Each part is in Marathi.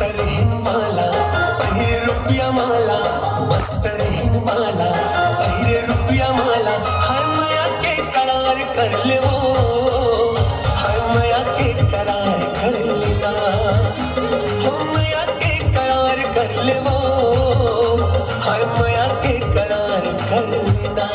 रहीन माला पहिरे रुपया माला, मस्त रहीन माला पहिरे रुपया माला। हाय माया के करार कर ले वो, हाय माया के करार कर लेना, हो माया के करार कर ले वो, हाय माया के करार कर लेना।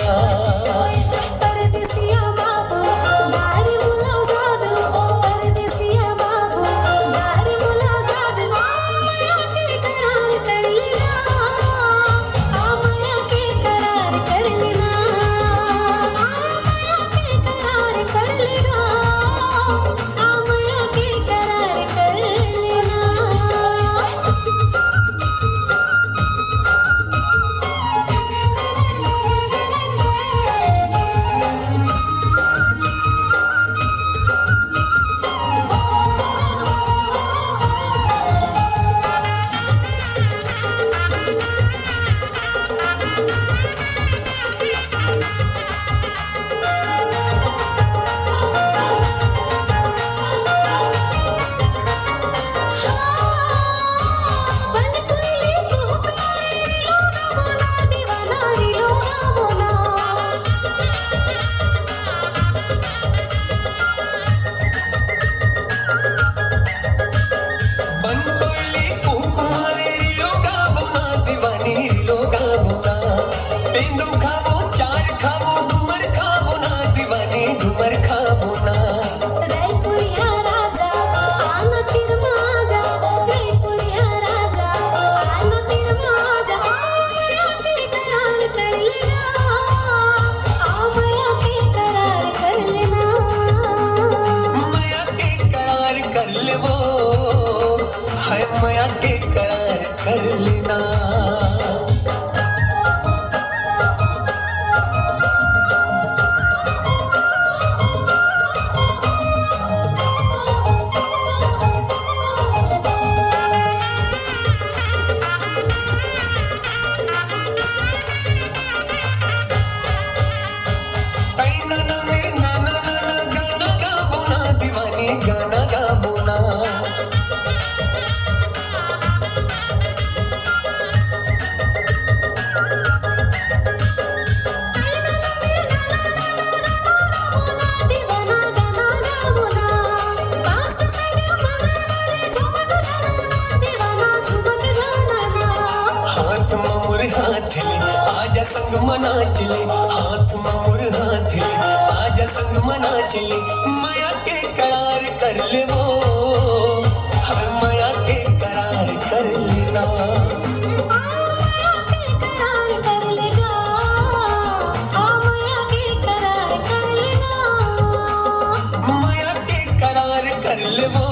तीन खावो चार खावो डूमर खावो ना दीवानी डूमर खावो ना। रायपुरिया राजा आना तीर माजा, रायपुरिया राजा आना तीर माजा। माया के करार कर लेना, माया के करार कर लेना, माया के करार कर ले वो, हाय माया के करार कर लेना। गाना गाबो ना हाथ मामुर हाथ ले आजा संग मना चले, हाथ मामुर हाथ ले आजा संग मना चले। माया के करार कर ले वो, हर माया के करार कर लेना, माया के करार कर लेगा, माया के करार कर लेना, माया के करार कर ले वो।